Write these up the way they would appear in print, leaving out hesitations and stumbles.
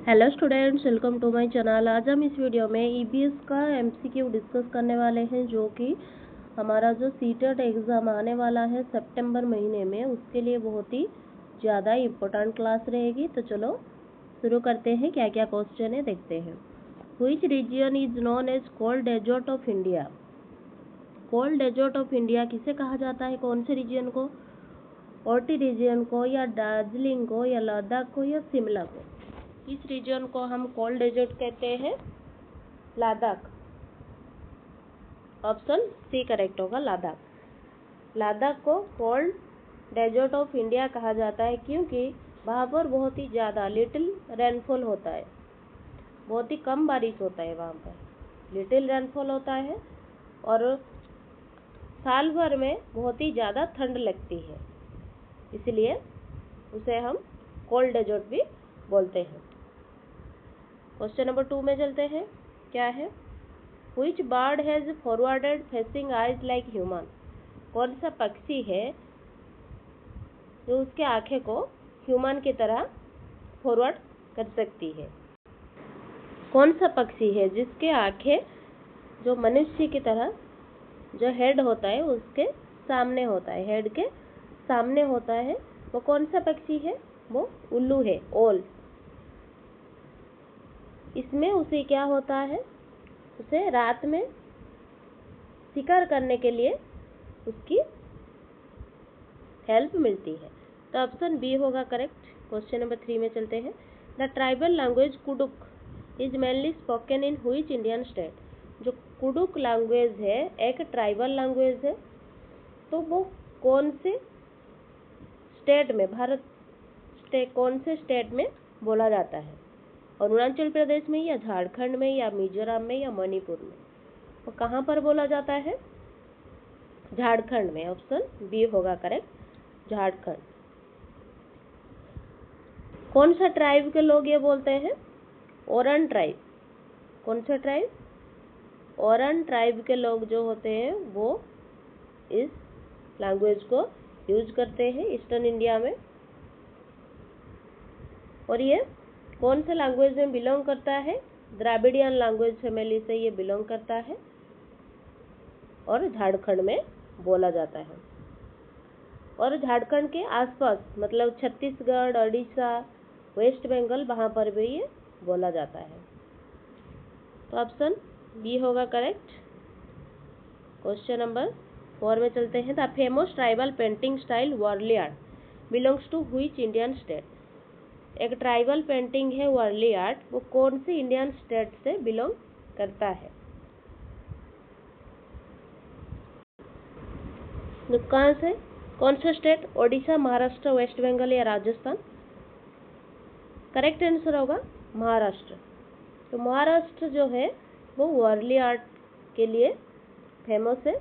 Hello students, welcome to my channel. आज हम इस वीडियो में ईबीएस का एमसीक्यू डिस्कस करने वाले हैं, जो कि हमारा जो सीटेट एग्ज़ाम आने वाला है सितंबर महीने में, उसके लिए बहुत ही ज़्यादा इम्पोर्टेंट क्लास रहेगी। तो चलो शुरू करते हैं। क्या क्या क्वेश्चन है देखते हैं। Which region is known as cold desert of India? Cold desert of India किसे कहा जाता है? कौन से रीजन को? ओटी रीजन को, या दार्जिलिंग को, या लद्दाख को, या शिमला को? इस रीजन को हम कोल्ड डेजर्ट कहते हैं, लद्दाख। ऑप्शन सी करेक्ट होगा, लद्दाख। लद्दाख को कोल्ड डेजर्ट ऑफ इंडिया कहा जाता है क्योंकि वहाँ पर बहुत ही ज़्यादा लिटिल रेनफॉल होता है, बहुत ही कम बारिश होता है वहाँ पर, लिटिल रेनफॉल होता है और साल भर में बहुत ही ज़्यादा ठंड लगती है, इसलिए उसे हम कोल्ड डेजर्ट भी बोलते हैं। क्वेश्चन नंबर 2 में चलते हैं। क्या है? Which bird has forwarded facing eyes like human? कौन सा पक्षी है जो उसके आंखें को ह्यूमन की तरह फॉरवर्ड कर सकती है? कौन सा पक्षी है जिसके आंखें जो मनुष्य की तरह, जो हेड होता है उसके सामने होता है, हेड के सामने होता है, वो कौन सा पक्षी है? वो उल्लू है, ओल। इसमें उसे क्या होता है? उसे रात में शिकार करने के लिए उसकी हेल्प मिलती है। तो ऑप्शन बी होगा करेक्ट। क्वेश्चन नंबर 3 में चलते हैं। The tribal language Kurukh is mainly spoken in which Indian state? जो कुडुक लैंग्वेज है एक ट्राइबल लैंग्वेज है, तो वो कौन से स्टेट में, कौन से स्टेट में बोला जाता है? अरुणाचल प्रदेश में, या झारखंड में, या मिजोरम में, या मणिपुर में? वो कहाँ पर बोला जाता है? झारखंड में। ऑप्शन बी होगा करेक्ट, झारखंड। कौन सा ट्राइब के लोग ये बोलते हैं? ओरन ट्राइब। कौन सा ट्राइब? ओरन ट्राइब के लोग जो होते हैं वो इस लैंग्वेज को यूज करते हैं ईस्टर्न इंडिया में। और ये कौन से लैंग्वेज में बिलोंग करता है? द्राविडियन लैंग्वेज फैमिली से ये बिलोंग करता है और झारखंड में बोला जाता है। और झारखंड के आसपास मतलब छत्तीसगढ़, उड़ीसा, वेस्ट बंगाल, वहाँ पर भी ये बोला जाता है। तो ऑप्शन बी होगा करेक्ट। क्वेश्चन नंबर 4 में चलते हैं। The famous tribal painting style Warli art belongs to which Indian state? एक ट्राइबल पेंटिंग है वर्ली आर्ट, वो कौन से इंडियन स्टेट से बिलोंग करता है? कहाँ से? कौन सा स्टेट? ओडिशा, महाराष्ट्र, वेस्ट बंगाल, या राजस्थान? करेक्ट आंसर होगा महाराष्ट्र। तो महाराष्ट्र जो है वो वर्ली आर्ट के लिए फेमस है।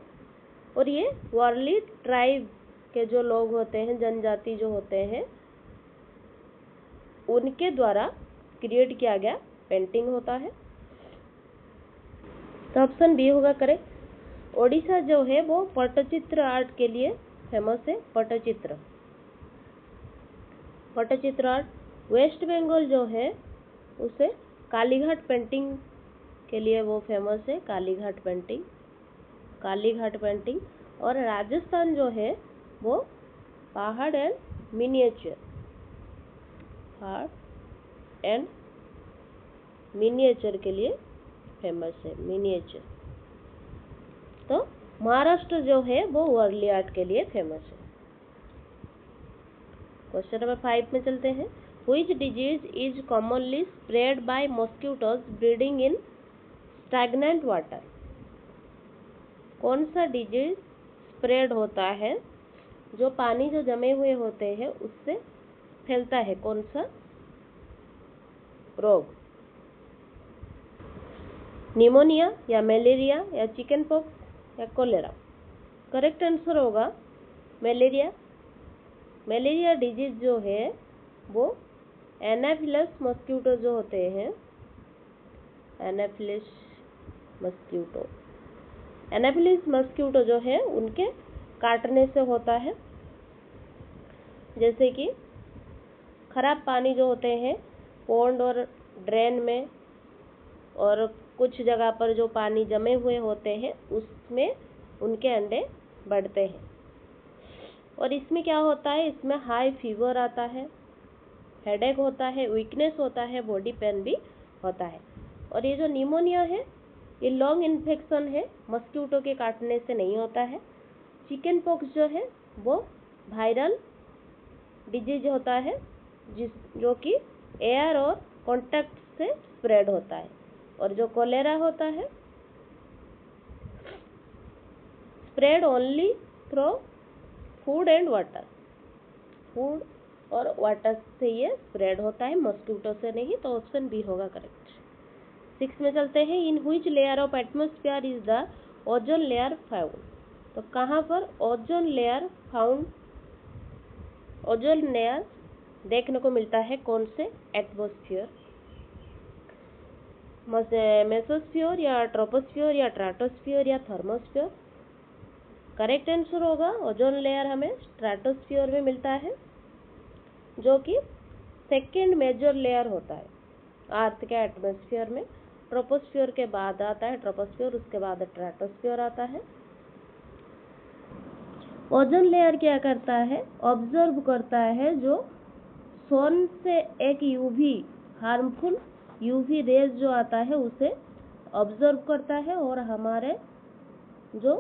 और ये वर्ली ट्राइब के जो लोग होते हैं, जनजाति जो होते हैं, उनके द्वारा क्रिएट किया गया पेंटिंग होता है। तो ऑप्शन बी होगा करेक्ट। ओडिशा जो है वो पट्टचित्र आर्ट के लिए फेमस है, पट्टचित्र आर्ट। वेस्ट बंगाल जो है उसे कालीघाट पेंटिंग के लिए वो फेमस है, कालीघाट पेंटिंग। और राजस्थान जो है वो पहाड़ एंड मिनिएचर के लिए फेमस है, मिनिएचर। तो महाराष्ट्र जो है वो वर्ली आर्ट के लिए फेमस है। क्वेश्चन नंबर 5 में चलते हैं। Which disease is commonly spread by mosquitoes breeding in stagnant water? कौन सा डिजीज स्प्रेड होता है जो पानी जो जमे हुए होते हैं उससे फैलता है? कौन सा रोग? निमोनिया, या मलेरिया, या चिकन पॉक्स, या कोलेरा? करेक्ट आंसर होगा मलेरिया। मलेरिया डिजीज जो है वो एनाफिलस मस्क्यूटो जो होते हैं, एनाफिलिस मस्क्यूटो जो है उनके काटने से होता है। जैसे कि खराब पानी जो होते हैं, पॉन्ड और ड्रेन में और कुछ जगह पर जो पानी जमे हुए होते हैं उसमें उनके अंडे बढ़ते हैं। और इसमें क्या होता है, इसमें हाई फीवर आता है, हेडेक होता है, वीकनेस होता है, बॉडी पेन भी होता है। और ये जो निमोनिया है ये लॉन्ग इन्फेक्शन है, मस्कीटो के काटने से नहीं होता है। चिकन पॉक्स जो है वो वायरल डिजीज होता है जो कि एयर और कांटेक्ट से स्प्रेड होता है। और जो कोलेरा होता है spread only through food and water, food और वाटर से ये स्प्रेड होता है, मस्कीटो से नहीं। तो ऑप्शन बी होगा करेक्ट। 6 में चलते हैं। In which layer of atmosphere is the ozone layer found. तो कहाँ पर ozone layer found, ozone layer देखने को मिलता है, कौन से एटमॉस्फेयर, मेसोस्फीयर या ट्रोपोस्फीयर या स्ट्रेटोस्फीयर या थर्मोस्फीयर। करेक्ट आंसर होगा ओजोन लेयर हमें स्ट्रेटोस्फीयर में मिलता है, जो कि सेकेंड मेजर लेयर होता है अर्थ के एटमॉस्फेयर में। ट्रोपोस्फीयर के बाद आता है ट्रोपोस्फीयर, उसके बाद स्ट्रेटोस्फीयर आता है। ओजोन लेयर क्या करता है, ऑब्जर्व करता है जो सन से एक यूवी हार्मफुल यूवी रेज जो आता है उसे ऑब्जर्व करता है और हमारे जो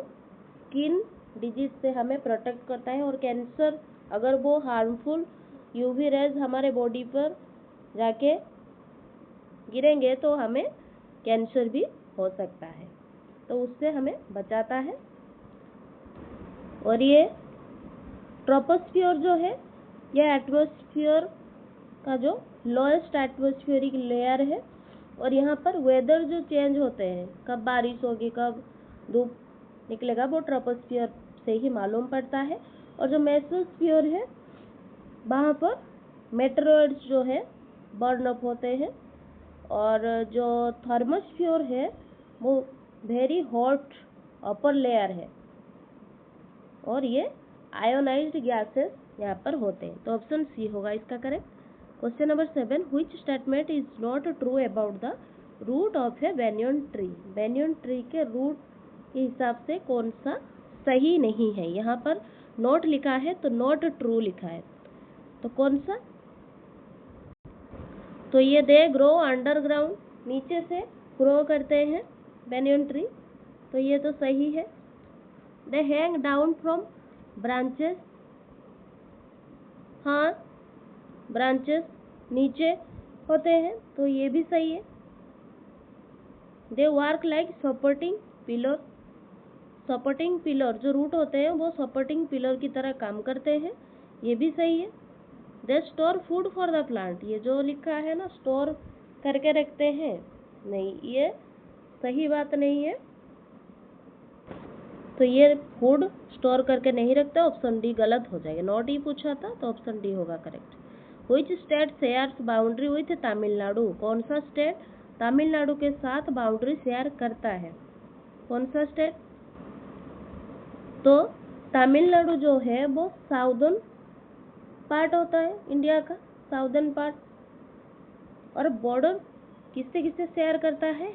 स्किन डिजीज से हमें प्रोटेक्ट करता है। और कैंसर, अगर वो हार्मफुल यूवी रेज हमारे बॉडी पर जाके गिरेंगे तो हमें कैंसर भी हो सकता है, तो उससे हमें बचाता है। और ये ट्रोपोस्फियर जो है यह एटमॉस्फेयर का जो लोएस्ट एटमॉस्फेरिक लेयर है। और यहाँ पर वेदर जो चेंज होते हैं, कब बारिश होगी कब धूप निकलेगा, वो ट्रोपोस्फियर से ही मालूम पड़ता है। और जो मेसोस्फियर है वहाँ पर मेटेरॉइड्स जो है बर्न अप होते हैं। और जो थर्मोस्फियर है वो वेरी हॉट अपर लेयर है और ये आयोनाइज्ड गैसेस यहाँ पर होते हैं। तो ऑप्शन सी होगा इसका correct. Question number 7, which statement is not true about the root of a banyan tree. Banyan tree के रूट के हिसाब से कौन सा सही नहीं है। यहाँ पर नॉट लिखा है तो नॉट ट्रू लिखा है, तो कौन सा। तो ये दे ग्रो अंडरग्राउंड, नीचे से ग्रो करते हैं बेनियन ट्री, तो ये तो सही है। दे हैंग डाउन फ्रॉम ब्रांचेस, हाँ ब्रांचेस नीचे होते हैं, तो ये भी सही है। They work like supporting pillar, supporting pillar जो रूट होते हैं वो सपोर्टिंग पिलर की तरह काम करते हैं, ये भी सही है। They store food for the plant, ये जो लिखा है ना स्टोर करके रखते हैं, नहीं ये सही बात नहीं है। तो ये फूड स्टोर करके नहीं रखते, ऑप्शन डी गलत हो जाएगा। नॉट ही पूछा था तो ऑप्शन डी होगा correct. Which state shares boundary with Tamil Nadu, कौन सा स्टेट तमिलनाडु के साथ बाउंड्री शेयर करता है, कौन सा स्टेट। तो तमिलनाडु जो है वो साउदर्न पार्ट होता है इंडिया का, साउदर्न पार्ट। और बॉर्डर किससे किससे शेयर करता है,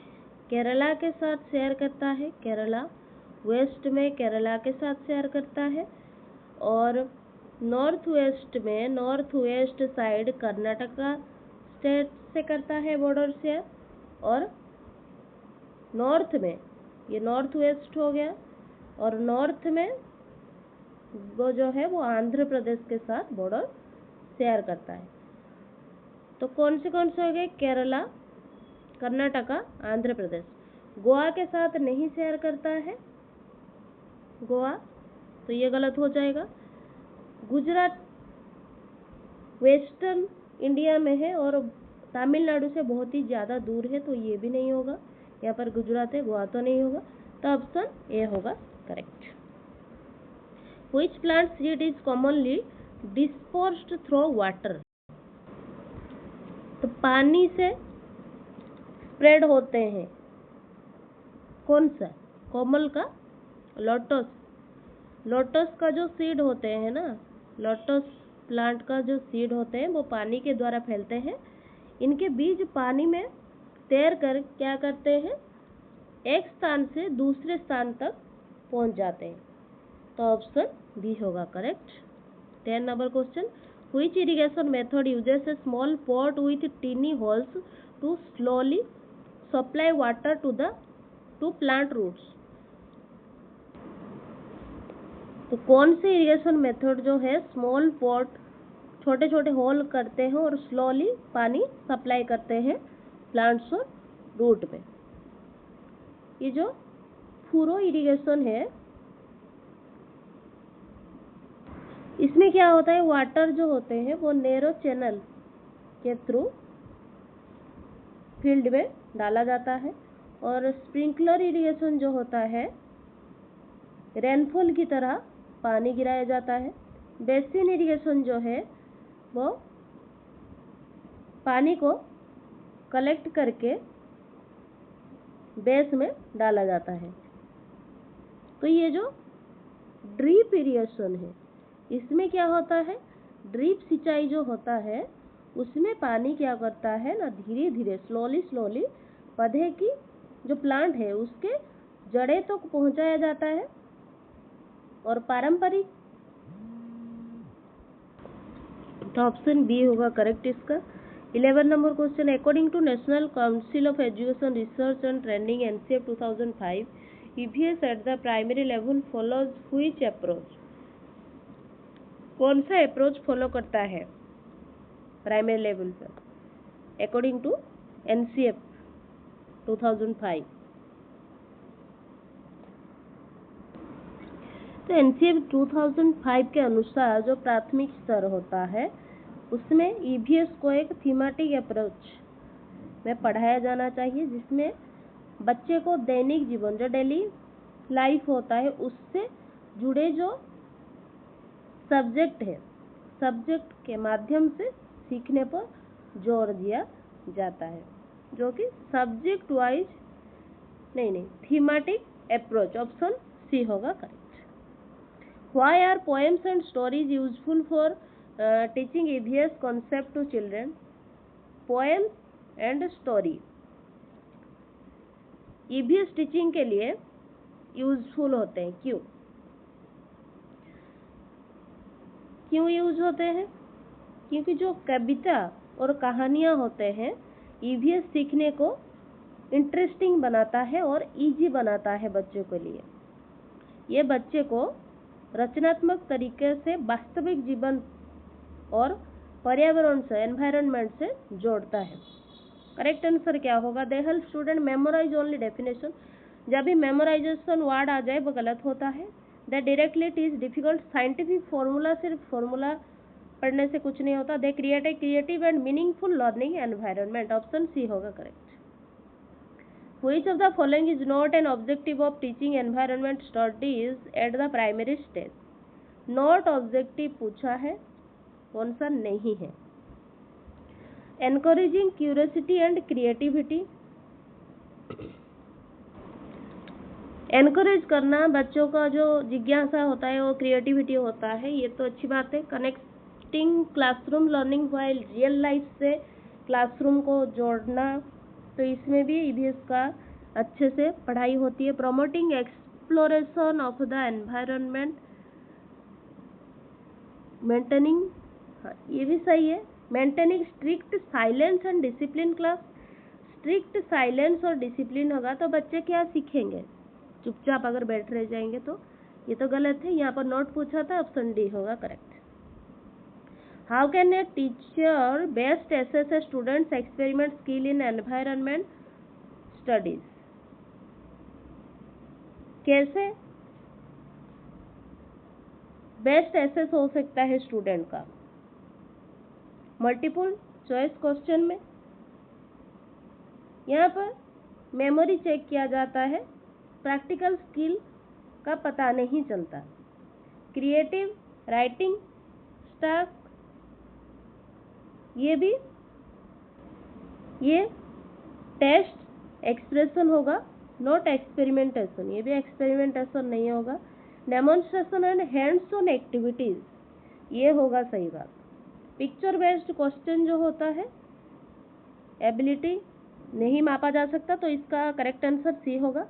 केरला के साथ शेयर करता है, केरला वेस्ट में केरला के साथ शेयर करता है। और नॉर्थ वेस्ट में north west side Karnataka state से करता है बॉर्डर शेयर। और नॉर्थ में, ये नॉर्थ वेस्ट हो गया, और नॉर्थ में वो जो है वो आंध्र प्रदेश के साथ बॉर्डर शेयर करता है। तो कौन से हो गए, केरला, कर्नाटका, आंध्र प्रदेश। गोवा के साथ नहीं शेयर करता है गोवा, तो ये गलत हो जाएगा। गुजरात वेस्टर्न इंडिया में है और तमिलनाडु से बहुत ही ज़्यादा दूर है, तो ये भी नहीं होगा। यहाँ पर गुजरात है, गोवा तो नहीं होगा, तो ऑप्शन ए होगा correct. Which plant seed is commonly dispersed through water, तो पानी से स्प्रेड होते हैं, कौन सा। कोमल का लोटस, लोटस का जो सीड होते हैं ना, लोटस प्लांट का जो सीड होते हैं वो पानी के द्वारा फैलते हैं, इनके बीज पानी में तैर कर क्या करते हैं, एक स्थान से दूसरे स्थान तक पहुंच जाते हैं। तो ऑप्शन बी होगा correct. 10 number question, which irrigation method uses a small pot with tiny holes to slowly supply water to plant roots. तो कौन से इरिगेशन मेथड जो है स्मॉल पॉट, छोटे छोटे होल करते हैं और स्लोली पानी सप्लाई करते हैं प्लांट्स और रूट में। ये जो फूरो इरिगेशन है, इसमें क्या होता है, वाटर जो होते हैं वो नैरो चैनल के थ्रू फील्ड में डाला जाता है, और स्प्रिंकलर इरिगेशन जो होता है रेनफॉल की तरह पानी गिराया जाता है। बेसिन इरिगेशन जो है वो पानी को कलेक्ट करके बेस में डाला जाता है। तो ये जो ड्रिप इरिगेशन है, इसमें क्या होता है, ड्रिप सिंचाई जो होता है उसमें पानी क्या करता है ना, धीरे धीरे स्लोली पौधे की जो प्लांट है उसके जड़े तक तो पहुंचाया जाता है। और पारंपरिक, तो ऑप्शन बी होगा करेक्ट इसका। 11 number question, according to National Council of Education Research and Training NCF 2005, EVS at the primary level follows which approach. कौन सा अप्रोच फॉलो करता है प्राइमरी लेवल पर अकॉर्डिंग टू एनसीएफ 2005। तो एनसीएफ 2005 के अनुसार जो प्राथमिक स्तर होता है उसमें ईवीएस को एक थीमेटिक अप्रोच में पढ़ाया जाना चाहिए, जिसमें बच्चे को दैनिक जीवन जो डेली लाइफ होता है उससे जुड़े जो सब्जेक्ट है, सब्जेक्ट के माध्यम से सीखने पर जोर दिया जाता है, जो कि सब्जेक्ट वाइज नहीं थीमेटिक अप्रोच। ऑप्शन सी होगा correct. Why are poems and stories useful for teaching EVS concept to children? Poems and story EVS teaching के लिए यूजफुल होते हैं। क्यों यूज होते हैं? क्योंकि जो कविता और कहानियां होते हैं EVS सीखने को इंटरेस्टिंग बनाता है और इजी बनाता है बच्चों के लिए। ये बच्चे को रचनात्मक तरीके से वास्तविक जीवन और पर्यावरण से, एनवायरनमेंट से जोड़ता है। करेक्ट आंसर क्या होगा? They help student memorize only definition. जब भी मेमोराइजेशन वर्ड आ जाए वो गलत होता है। They directly it is difficult. Scientific formula, सिर्फ फॉर्मूला पढ़ने से कुछ नहीं होता। They create a creative and meaningful learning environment. Option C होगा correct. Which of the following is not an objective of teaching environment studies at the primary stage? Not objective पूछा है, कौन सा नहीं है? Encouraging curiosity and creativity। Encourage करना बच्चों का जो जिज्ञासा होता है वो क्रिएटिविटी होता है, ये तो अच्छी बात है। Connecting classroom learning while real life से क्लासरूम को जोड़ना, तो इसमें भी ईवीएस का अच्छे से पढ़ाई होती है। Promoting exploration of the environment, maintaining, ये भी सही है। Maintaining strict silence and discipline class. Strict silence और डिसिप्लिन होगा तो बच्चे क्या सीखेंगे? चुपचाप अगर बैठ रह जाएंगे तो ये तो गलत है। यहाँ पर नोट पूछा था, ऑप्शन डी होगा correct. How can a teacher best assess a student's experiment skill in environment studies. कैसे बेस्ट एसेस हो सकता है स्टूडेंट का? मल्टीपल चॉइस क्वेश्चन में यहाँ पर मेमोरी चेक किया जाता है, प्रैक्टिकल स्किल का पता नहीं चलता। क्रिएटिव राइटिंग स्टाफ, ये टेस्ट एक्सप्रेशन होगा, नॉट एक्सपेरिमेंटेशन। ये भी एक्सपेरिमेंटेशन नहीं होगा। Demonstration and hands on activities, ये होगा सही बात। पिक्चर बेस्ड क्वेश्चन जो होता है एबिलिटी नहीं मापा जा सकता, तो इसका करेक्ट आंसर सी होगा।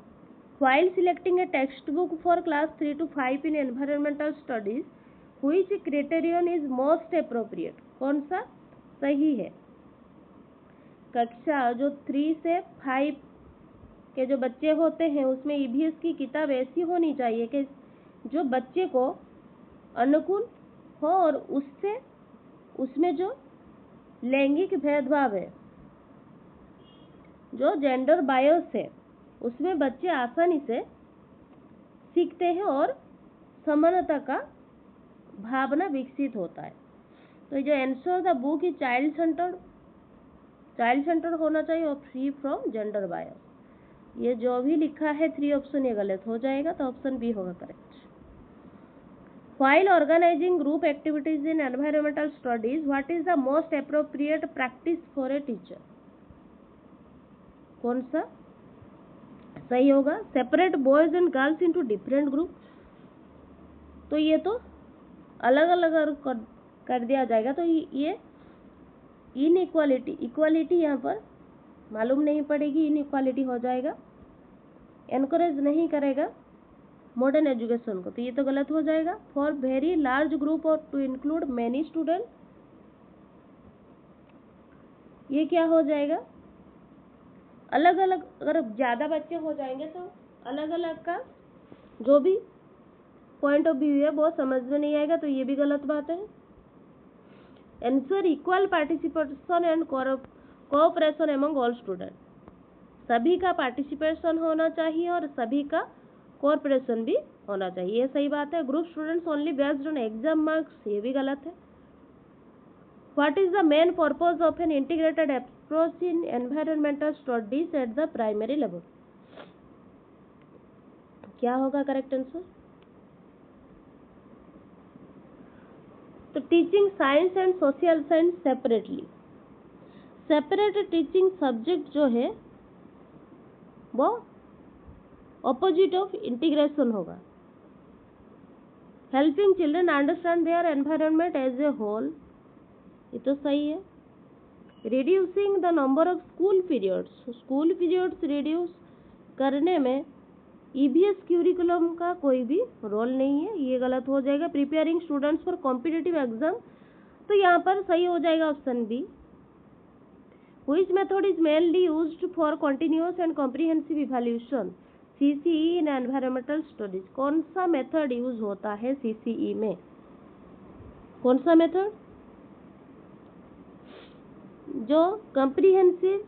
While selecting a textbook for class 3 to 5 in environmental studies, which criterion is most appropriate? कौन सा सही है? कक्षा जो 3 से 5 के जो बच्चे होते हैं उसमें EVS की किताब ऐसी होनी चाहिए कि जो बच्चे को अनुकूल हो और उसमें जो लैंगिक भेदभाव है, जो जेंडर बायस है, उसमें बच्चे आसानी से सीखते हैं और समानता का भावना विकसित होता है। तो जो answer the book is child centred होना चाहिए और फ्री फ्रॉम जेंडर बायस। ये जो भी लिखा है 3 ऑप्शन ये गलत हो जाएगा, तो ऑप्शन बी होगा correct. While organizing group activities in environmental studies, what is the most appropriate practice for a teacher? कौन सा सही होगा? Separate boys and girls into different group. तो ये तो अलग अलग कर दिया जाएगा, तो ये इक्वालिटी यहाँ पर मालूम नहीं पड़ेगी, इनइक्वालिटी हो जाएगा। एनकरेज नहीं करेगा मॉडर्न एजुकेशन को, तो ये तो गलत हो जाएगा। फॉर वेरी लार्ज ग्रुप और टू इंक्लूड मैनी स्टूडेंट, ये क्या हो जाएगा? अलग अलग, अगर ज़्यादा बच्चे हो जाएंगे तो अलग अलग का जो भी पॉइंट ऑफ व्यू है वो समझ में नहीं आएगा, तो ये भी गलत बात है। Answer equal participation and cooperation among all student, सभी का पार्टिसिपेशन होना चाहिए और सभी का कोऑपरेशन भी होना चाहिए, ये सही बात है। Group students only based on exam marks, ये भी गलत है। What is the main purpose of an integrated approach in environmental studies at the primary level? क्या होगा करेक्ट आंसर? तो teaching science and social science separately, separate teaching subject जो है वो ऑपोजिट ऑफ इंटीग्रेशन होगा। Helping children understand their environment as a whole, ये तो सही है। Reducing the number of school periods reduce करने में EVS क्यूरिकुलम का कोई भी रोल नहीं है, ये गलत हो जाएगा। Preparing students for competitive exam, तो यहाँ पर सही हो जाएगा option B. Which method is mainly used for continuous and comprehensive evaluation CCE in environmental studies, कौन सा मेथड यूज होता है CCE में? कौन सा मेथड? जो comprehensive,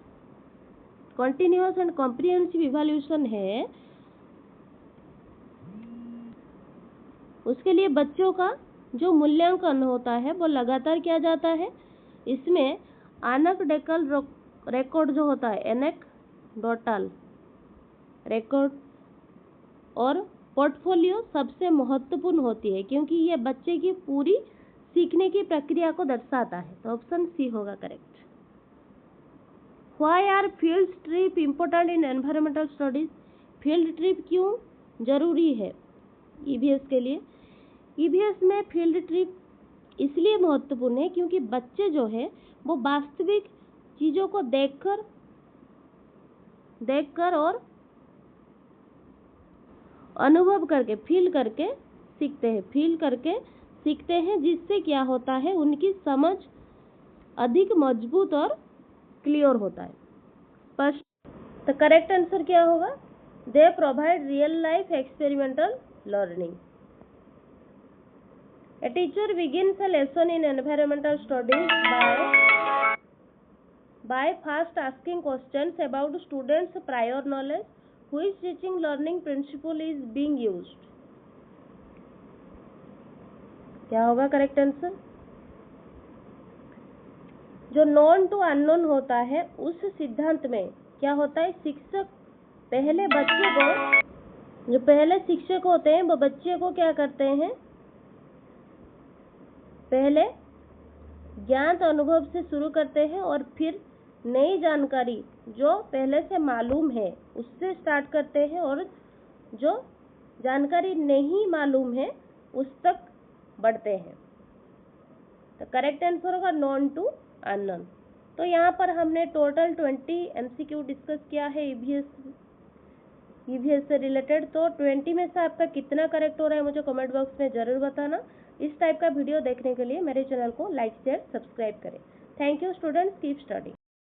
continuous and comprehensive evaluation है, उसके लिए बच्चों का जो मूल्यांकन होता है वो लगातार किया जाता है। इसमें एनेक्डोटल रिकॉर्ड जो होता है, एनेक्डोटल रिकॉर्ड और पोर्टफोलियो सबसे महत्वपूर्ण होती है, क्योंकि ये बच्चे की पूरी सीखने की प्रक्रिया को दर्शाता है, तो ऑप्शन सी होगा correct. Why are field trip important in environmental studies? Field trip क्यों जरूरी है EVS के लिए? EVS में फील्ड ट्रिप इसलिए महत्वपूर्ण है क्योंकि बच्चे जो है वो वास्तविक चीज़ों को देखकर और अनुभव करके, फील करके सीखते हैं, जिससे क्या होता है, उनकी समझ अधिक मजबूत और क्लियर होता है, स्पष्ट। तो करेक्ट आंसर क्या होगा? They provide real life experimental learning. A teacher begins a lesson in environmental studies by first asking questions about students' prior knowledge. Which teaching learning principle is being used? क्या होगा correct answer? जो known to unknown होता है उस सिद्धांत में क्या होता है, शिक्षक पहले बच्चे को, जो पहले शिक्षक होते हैं वो बच्चे को क्या करते हैं, पहले ज्ञात अनुभव से शुरू करते हैं और फिर नई जानकारी जो पहले से मालूम है उससे स्टार्ट करते हैं, और जो जानकारी नहीं मालूम है उस तक बढ़ते हैं। तो करेक्ट आंसर होगा नॉन टू अननोन। तो यहाँ पर हमने टोटल 20 MCQ डिस्कस किया है ईवीएस से रिलेटेड। तो 20 में से आपका कितना करेक्ट हो रहा है मुझे कमेंट बॉक्स में ज़रूर बताना। इस टाइप का वीडियो देखने के लिए मेरे चैनल को लाइक शेयर सब्सक्राइब करें। Thank you students, keep study.